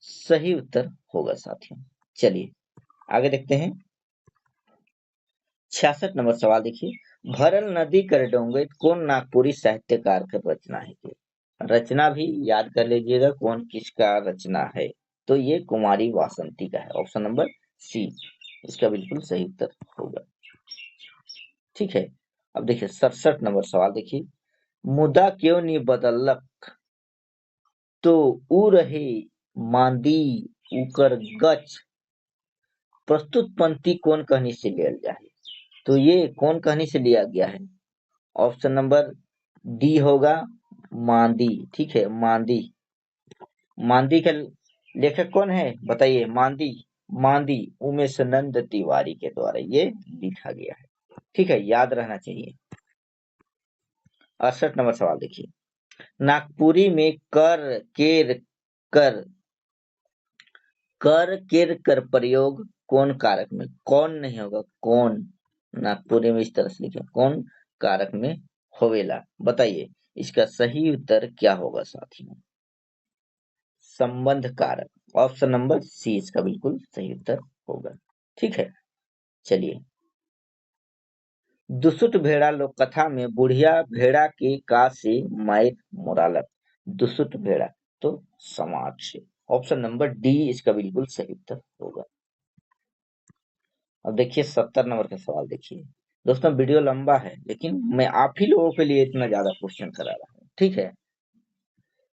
सही उत्तर होगा साथियों। चलिए आगे देखते हैं 66 नंबर सवाल देखिए। भरल नदी कर डोंगे कौन नागपुरी साहित्यकार का रचना है ये? रचना भी याद कर लीजिएगा कौन किसका रचना है। तो ये कुमारी वासंती का है। ऑप्शन नंबर सी इसका बिल्कुल सही उत्तर होगा। ठीक है, अब देखिए 67 नंबर सवाल देखिए। मुदा क्यों नहीं बदलक, तो ऊ रहे मांदी उकर गच, प्रस्तुत पंक्ति कौन कहानी से लिया गया है? तो ये कौन कहानी से लिया गया है? ऑप्शन नंबर डी होगा मांदी। ठीक है, मांदी। मांदी का लेखक कौन है बताइए? मांदी, मांदी उमेशानंद तिवारी के द्वारा ये लिखा गया है। ठीक है, याद रहना चाहिए। 68 नंबर सवाल देखिए, नागपुरी में कर केर कर कर केर कर प्रयोग कौन कारक में? कौन नहीं होगा, कौन। नागपुरी में इस तरह से लिखे, कौन कारक में होवेला? बताइए इसका सही उत्तर क्या होगा साथियों? संबंध कारक। ऑप्शन नंबर सी इसका बिल्कुल सही उत्तर होगा। ठीक है, चलिए। दुसुट भेड़ा लोक कथा में बुढ़िया भेड़ा के का से मायर मोरालत? दुसुट भेड़ा तो समाज से। ऑप्शन नंबर डी इसका बिल्कुल सही उत्तर होगा। अब देखिए 70 नंबर का सवाल देखिए। दोस्तों वीडियो लंबा है, लेकिन मैं आप ही लोगों के लिए इतना ज्यादा क्वेश्चन करा रहा हूँ। ठीक है,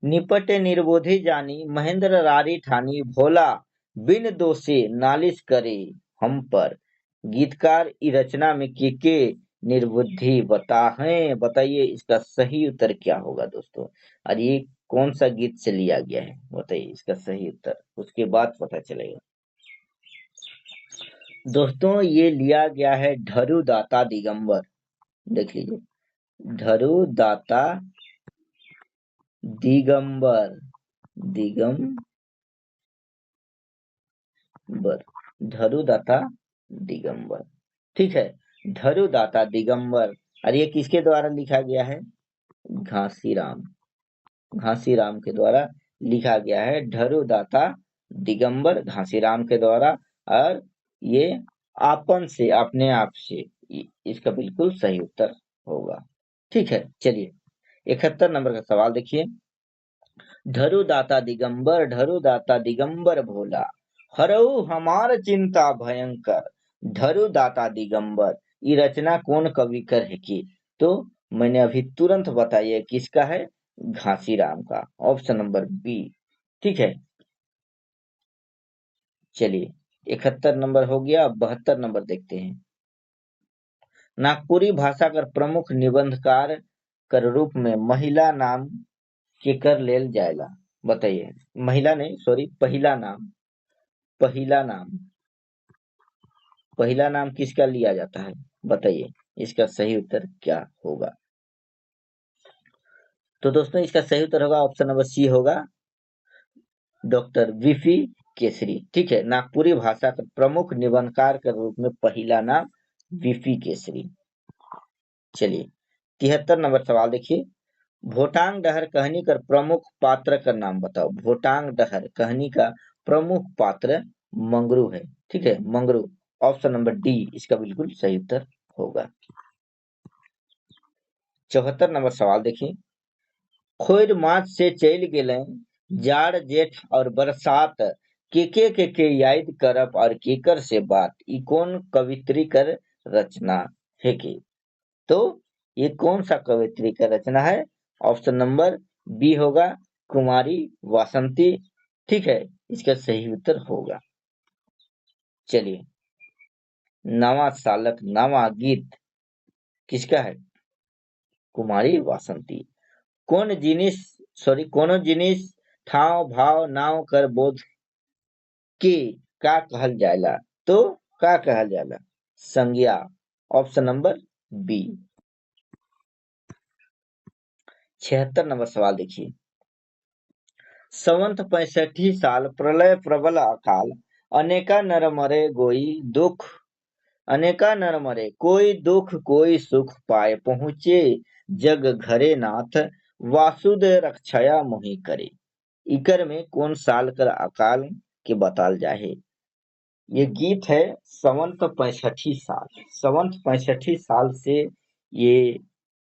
निपटे निर्बोधि जानी महेंद्र रारी ठानी भोला बिन दोषे नालिश करे हम पर। गीतकार ई रचना में के निर्बुद्धि बताइए इसका सही उत्तर क्या होगा दोस्तों? और ये कौन सा गीत से लिया गया है? बताइए इसका सही उत्तर, उसके बाद पता चलेगा। दोस्तों ये लिया गया है ढरू दाता दिगंबर। देख लीजिए, ढरू दाता दिगंबर, दिगंबर, धरुदाता दिगंबर। ठीक है, धरुदाता दिगंबर। और ये किसके द्वारा लिखा गया है? घासीराम, घासीराम के द्वारा लिखा गया है। धरुदाता दिगंबर घासीराम के द्वारा। और ये आपन से, अपने आप से, इसका बिल्कुल सही उत्तर होगा। ठीक है, चलिए 71 नंबर का सवाल देखिए। धरुदाता दिगंबर भोला हरऊ हमार चिंता भयंकर। धरुदाता दिगंबर ये रचना कौन कवि कर है की? तो मैंने अभी तुरंत बताइए किसका है? घासीराम का। Option number B. ठीक है, चलिए 71 नंबर हो गया। 72 नंबर देखते हैं। नागपुरी भाषा कर प्रमुख निबंधकार कर रूप में महिला नाम केकर लेल जाएला? बताइए। महिला नहीं, सॉरी, पहला नाम, पहला नाम, पहला नाम किसका लिया जाता है? बताइए इसका सही उत्तर क्या होगा? तो दोस्तों इसका सही उत्तर होगा ऑप्शन नंबर सी होगा डॉक्टर वीपी केसरी। ठीक है, नागपुरी भाषा का प्रमुख निबंधकार के रूप में पहला नाम वीपी केसरी। चलिए 73 नंबर सवाल देखिए। भोटांग डहर कहानी का प्रमुख पात्र का नाम बताओ। भोटांग डहर कहानी का प्रमुख पात्र मंगरू है। ठीक है, मंगरू। ऑप्शन नंबर डी इसका बिल्कुल सही उत्तर होगा। 74 नंबर सवाल देखिए। खोर माछ से चल गेले जाड़ जेठ और बरसात के याद करब और केकर से बात। ई कौन कवित्री कर रचना है के? तो ये कौन सा कवित्री का रचना है? ऑप्शन नंबर बी होगा कुमारी वासंती। ठीक है, इसका सही उत्तर होगा। चलिए, नवा सालक नवा गीत किसका है? कुमारी वासंती। कौन जिनिस, सॉरी, कोनो जिनिस ठाव भाव नाव कर बोध के का कहल जाला? तो का कहल जाला? संज्ञा। Option number B. 76 नंबर सवाल देखिए। संवत 65 साल प्रलय प्रबल अकाल अनेका नर मरे गोई दुख, अनेका नर मरे कोई दुख कोई सुख पाए पहुंचे जग घरे नाथ वासुदेव रक्षया मोहि करे। इकर में कौन साल कर अकाल के बताल जाहे? ये गीत है संवत 65 साल, संवत 65 साल से ये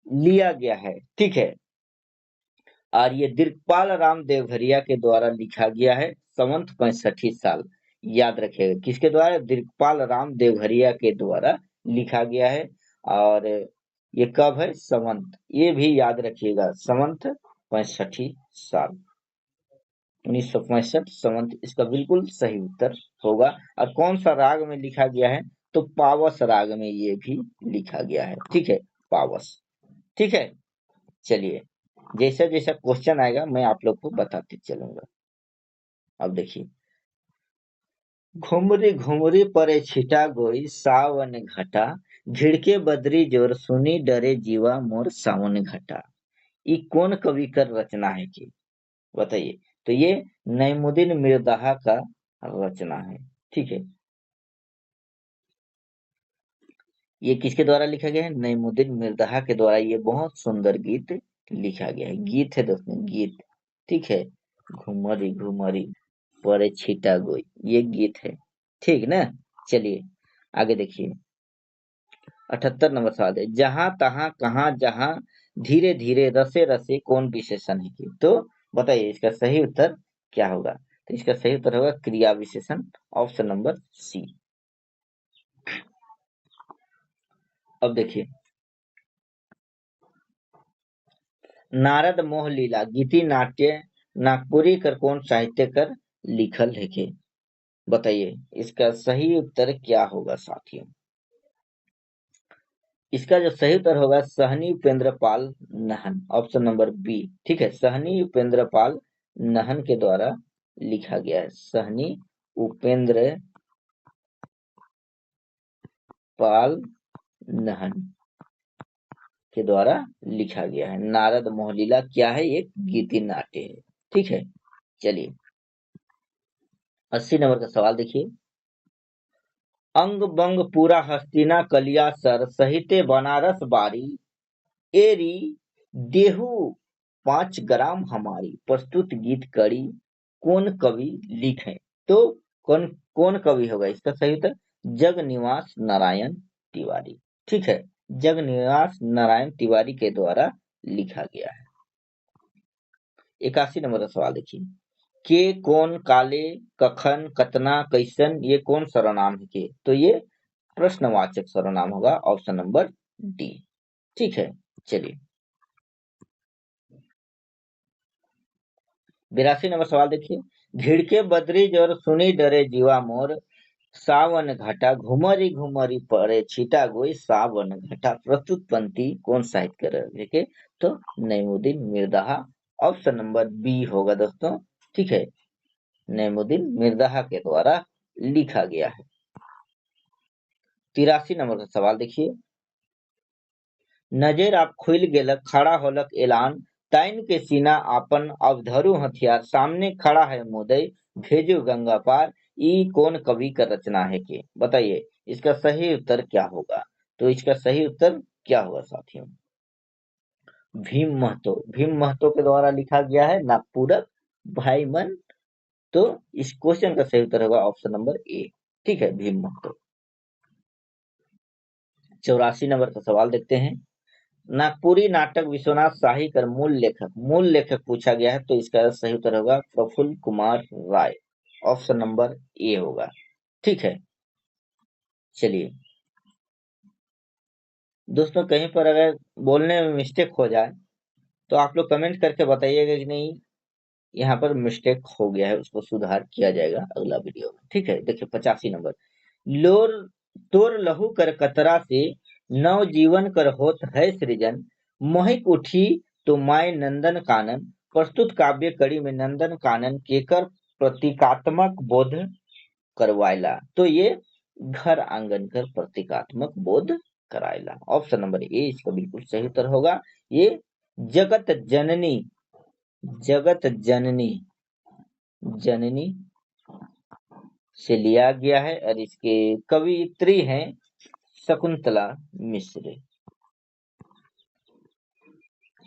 लिया गया है। ठीक है, और ये दिलपाल राम देवघरिया के द्वारा लिखा गया है। संवत 65 साल, याद रखिएगा किसके द्वारा? दिलपाल राम देवघरिया के द्वारा लिखा गया है। और ये कब है? संवत, ये भी याद रखिएगा, संवत 65 साल। 1965 संवत इसका बिल्कुल सही उत्तर होगा। और कौन सा राग में लिखा गया है, तो पावस राग में ये भी लिखा गया है। ठीक है, पावस। ठीक है, चलिए जैसा जैसा क्वेश्चन आएगा मैं आप लोग को बताते चलूंगा। अब देखिए, घुमरी घुमरी परे छिटा गोई सावन घटा, झिड़के बदरी जोर सुनी डरे जीवा मोर सावन घटा। ये कौन कवि का रचना है कि बताइए। तो ये नईमुद्दीन मिर्जाहा का रचना है। ठीक है, ये किसके द्वारा लिखा गया है, नईमुद्दीन मिर्जाहा के द्वारा ये बहुत सुंदर गीत लिखा गया है। गीत है दोस्तों, गीत। ठीक है, घुमरी घुमरी परे छिटा गोई, ये गीत है। ठीक ना, चलिए आगे देखिए। 78 नंबर सवाल है, जहां तहां कहां जहां धीरे धीरे रसे रसे कौन विशेषण है कि। तो बताइए इसका सही उत्तर क्या होगा। तो इसका सही उत्तर होगा क्रिया विशेषण, ऑप्शन नंबर सी। अब देखिए, नारद मोह लीला गीति नाट्य नागपुरी कर कौन साहित्यकर लिखल है के। बताइए इसका सही उत्तर क्या होगा साथियों। इसका जो सही उत्तर होगा सहनी उपेंद्र पाल नहन, ऑप्शन नंबर बी। ठीक है, सहनी उपेंद्र पाल नहन के द्वारा लिखा गया है। सहनी उपेंद्र पाल नहन के द्वारा लिखा गया है। नारद मोहलीला क्या है, एक गीति नाट्य है। ठीक है, चलिए 80 नंबर का सवाल देखिए। अंग बंग पूरा हस्तिना कलिया सर सहिते बनारस बारी, एरी देहु 5 ग्राम हमारी, प्रस्तुत गीत कड़ी कौन कवि लिखे। तो कौन कौन कवि होगा इसका सही उत्तर, जग निवास नारायण तिवारी। ठीक है, जग निवास नारायण तिवारी के द्वारा लिखा गया है। 81 नंबर का सवाल देखिए। के कौन काले कखन कतना कैसन, ये कौन सर्वनाम है के। तो ये प्रश्नवाचक सर्वनाम होगा, ऑप्शन नंबर डी। ठीक है, चलिए 82 नंबर सवाल देखिए। घिड़के बदरी जोर सुनी डरे जीवा मोर, सावन घाटा घुमरी घुमरी पड़े छीटा गोई सावन घाटा, प्रस्तुत पंक्ति कौन साहित्यकार है के। तो नईमुद्दीन मिर्जाहा, ऑप्शन नंबर बी होगा दोस्तों। ठीक है, नईमुद्दीन मिर्जाहा के द्वारा लिखा गया है। 83 नंबर का सवाल देखिए। नजर आप खुल गेलक खड़ा होलक ऐलान, ताइन के सीना आपन अब धरू हथियार, सामने खड़ा है मोदय भेजू गंगा पार, ई कौन कवि का रचना है के। बताइए इसका सही उत्तर क्या होगा। तो इसका सही उत्तर क्या होगा साथियों, भीम महतो। भीम महतो के द्वारा लिखा गया है नागपुरक भाई मन। तो इस क्वेश्चन का सही उत्तर होगा ऑप्शन नंबर ए। ठीक है, भीम महतो। 84 नंबर का सवाल देखते हैं। नागपुरी नाटक विश्वनाथ शाही का मूल लेखक पूछा गया है। तो इसका सही उत्तर होगा Praful Kumar Rai, option number A होगा। ठीक है, चलिए दोस्तों कहीं पर अगर बोलने में मिस्टेक हो जाए तो आप लोग कमेंट करके बताइएगा कि नहीं यहाँ पर मिस्टेक हो गया है, उसको सुधार किया जाएगा अगला वीडियो में। ठीक है, देखिए 85 नंबर। लोर तोर लहू कर कतरा से नव जीवन कर होत है सृजन, मोहिक उठी तो माय नंदन कानन, प्रस्तुत काव्य कड़ी में नंदन कानन केकर प्रतीकात्मक बोध करवायला। तो ये घर आंगन कर प्रतीकात्मक बोध करायला, ऑप्शन नंबर ए इसका बिल्कुल सही उत्तर होगा। ये जगत जननी, जगत जननी, जननी से लिया गया है और इसके कवियत्री हैं शकुंतला मिश्र।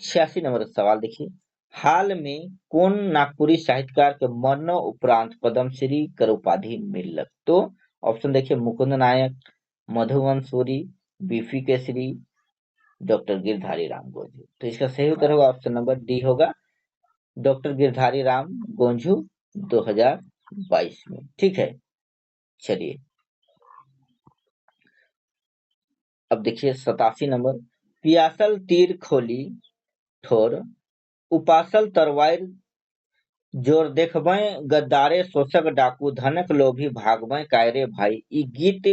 86 नंबर का सवाल देखिए। हाल में कौन नागपुरी साहित्यकार के मरणों उपरांत पद्मश्री कर उपाधि मिलक। तो ऑप्शन देखिए, मुकुंद नायक, मधुवन सूरी, बीफी केसरी, डॉक्टर गिरधारी राम गोंझू। तो इसका सही उत्तर होगा ऑप्शन नंबर डी होगा, डॉक्टर गिरधारी राम गोंझू 2022 में। ठीक है, चलिए अब देखिए 87 नंबर। पियासल तीर खोली ठोर, उपासल तरवार जोर देखबै गद्दारे शोषक डाकू धनक लोभी भागबै कायरे भाई। ये गीत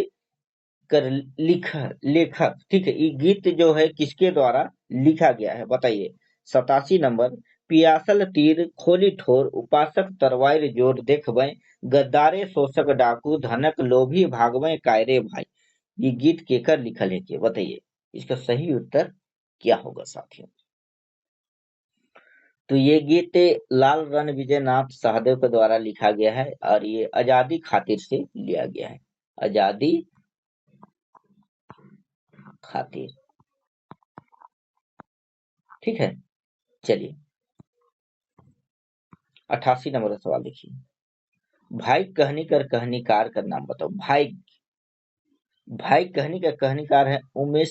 कर लेखक ठीक है, ये गीत जो है किसके द्वारा लिखा गया है बताइए। 87 नंबर, पियासल तीर खोली ठोर उपासक तरवार जोर देखबै गद्दारे शोषक डाकू धनक लोभी भागबै कायरे भाई। ये गीत केकर लिखल है के बताइए। इसका सही उत्तर क्या होगा साथियों। तो ये गीत लाल रणविजय नाथ सहदेव के द्वारा लिखा गया है और ये आजादी खातिर से लिया गया है। आजादी खातिर, ठीक है। चलिए 88 नंबर का सवाल देखिए। भाई कहनी कर कहानीकार का नाम बताओ। भाई भाई कहनी का कहानीकार है उमेश,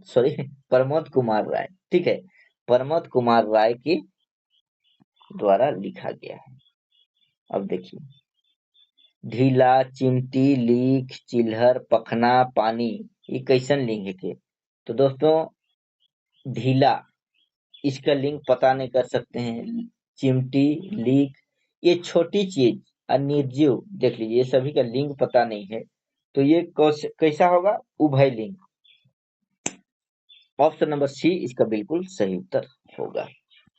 सॉरी, प्रमोद कुमार राय, ठीक है। प्रमोद कुमार राय के द्वारा लिखा गया है। अब देखिए, ढीला चिमटी लीख चिल्हर पखना पानी, ये कैसन लिंग है के। तो दोस्तों ढीला, इसका लिंक पता नहीं कर सकते हैं। चिमटी लीक, ये छोटी चीज और निर्जीव देख लीजिए, ये सभी का लिंग पता नहीं है। तो ये कैसा होगा, उभय लिंग। ऑप्शन नंबर सी इसका बिल्कुल सही उत्तर होगा,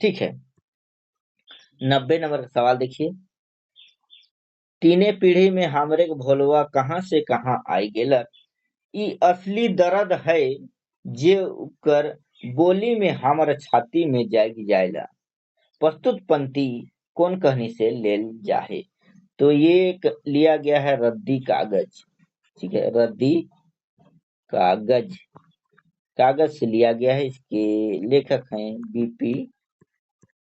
ठीक है। 90 नंबर का सवाल देखिए। तीने पीढ़ी में हमरे के भोलवा कहाँ से कहाँ आई गेलक। ई असली दर्द है जे कर बोली में हमर छाती में जाग जायला। प्रस्तुत पंक्ति कौन कहनी से लेल जाहे। तो ये लिया गया है रद्दी कागज, ठीक है। रद्दी कागज, कागज से लिया गया है। इसके लेखक हैं बीपी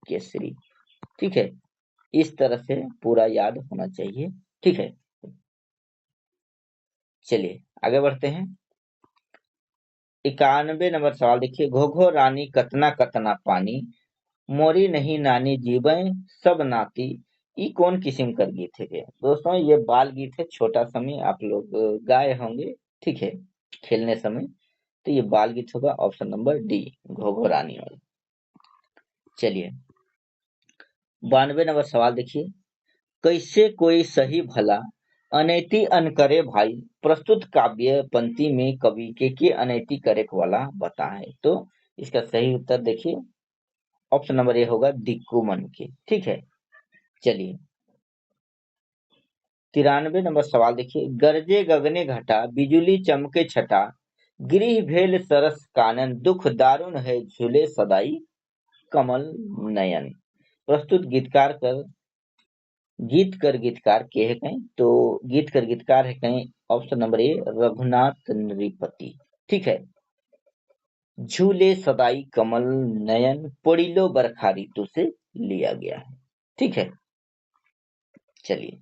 केसरी, ठीक है। इस तरह से पूरा याद होना चाहिए, ठीक है। चलिए आगे बढ़ते हैं। 91 नंबर सवाल देखिए। घोघो रानी कतना कतना पानी मोरी नहीं नानी जीवन सब नाती, ये कौन किस्म का गीत है। दोस्तों ये बाल गीत है, छोटा समय आप लोग गाए होंगे, ठीक है, खेलने समय। तो ये बाल गीत होगा, ऑप्शन नंबर डी घोघो रानी वाला। चलिए 92 नंबर सवाल देखिए। कैसे कोई सही भला अनैति अन करे भाई, प्रस्तुत काव्य पंक्ति में कवि के अनैति करे वाला बताए। तो इसका सही उत्तर देखिए, ऑप्शन नंबर ए होगा दिक्कू मन के, ठीक है। चलिए 93 नंबर सवाल देखिए। गरजे गगने घटा बिजुली चमके छटा गिरी भेल सरस कानन दुख दारुण है झूले सदाई कमल नयन। प्रस्तुत गीतकार के है कहीं। तो गीतकार है कहीं, ऑप्शन नंबर ए रघुनाथ नृपति, ठीक है। झूले सदाई कमल नयन पड़िलो बरखा ऋतु से लिया गया है, ठीक है। चलिए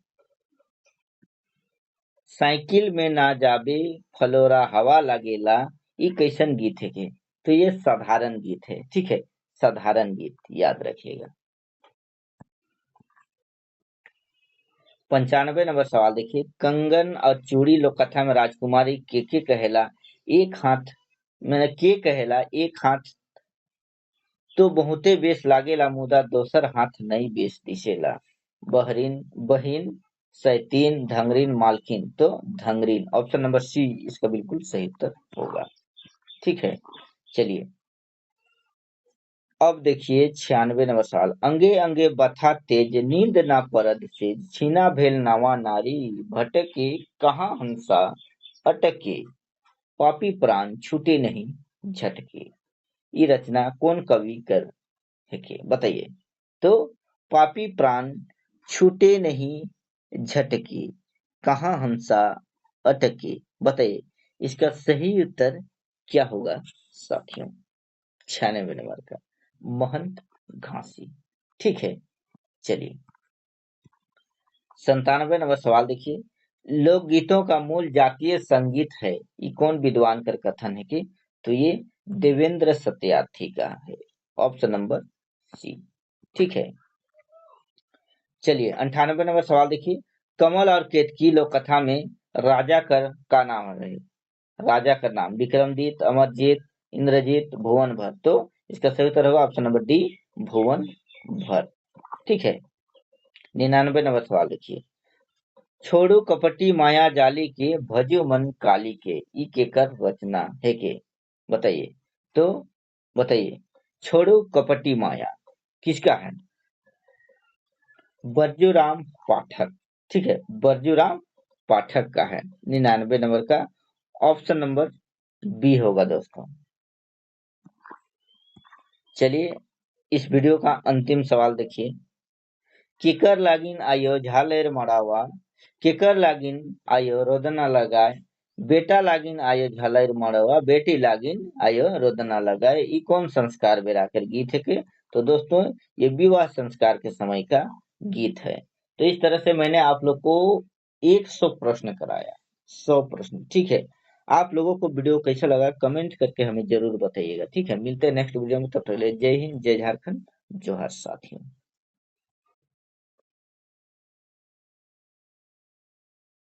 साइकिल में ना जाबे फलोरा हवा लगेला, ये कैसन गीत है के। तो ये साधारण गीत है, ठीक है, साधारण गीत याद रखिएगा। 95 नंबर सवाल देखिए। कंगन और चूड़ी लोक कथा में राजकुमारी के कहेला एक हाथ, मैंने के कहेला एक हाथ तो बहुते बेस लागेला मुदा दोसर हाथ नहीं बेच दिसेला। बहरीन बहिन सैतीन धंगरीन मालकिन, तो धंगरीन, ऑप्शन नंबर सी इसका बिल्कुल सही उत्तर होगा, ठीक है। चलिए अब देखिए 96 नंबर सवाल। अंगे अंगे बथा तेज नींद ना परद से छीना भेल नावा नारी भटके कहाँ हंसा अटके पापी प्राण छूटे नहीं झटके। ये रचना कौन कवि कर है के बताइए। तो पापी प्राण छूटे नहीं झटके कहाँ हंसा अटके, बताइए इसका सही उत्तर क्या होगा साथियों। 96 नंबर का महंत घासी, ठीक है। चलिए 97 नंबर सवाल देखिए। लोकगीतों का मूल जातीय संगीत है, ये कौन विद्वान कर कथन है कि। तो ये देवेंद्र सत्यार्थी का है, ऑप्शन नंबर सी, ठीक है। चलिए 98 नंबर सवाल देखिए। कमल और केतकी लोक कथा में राजा कर का नाम है। राजा का नाम विक्रमजीत अमरजीत इंद्रजीत भुवन भर। तो इसका सही उत्तर होगा ऑप्शन नंबर डी भुवन भर, ठीक है। 99 नंबर सवाल देखिए। छोड़ू कपटी माया जाली के, भजो मन काली के, ई केकर रचना है के? बताइए। तो बताइए, छोड़ू कपटी माया किसका है? बरजूराम पाठक। ठीक है, बरजूराम पाठक का है। 99 नंबर का ऑप्शन नंबर बी होगा दोस्तों। चलिए इस वीडियो का अंतिम सवाल देखिए। केकर लागिन आयो झालेर मड़ावा, केकर लागिन आयो रोदना लगाए, बेटा लागिन आयो झालेर मड़ावा, बेटी लागिन आयो रोदना लगाए, ये कौन संस्कार बेराकर गीत है के? तो दोस्तों ये विवाह संस्कार के समय का गीत है। तो इस तरह से मैंने आप लोग को 100 प्रश्न कराया, 100 प्रश्न। ठीक है, आप लोगों को वीडियो कैसा लगा कमेंट करके हमें जरूर बताइएगा। ठीक है, मिलते हैं नेक्स्ट वीडियो में, तब तक के लिए जय हिंद, जय झारखंड, जोहार साथियों।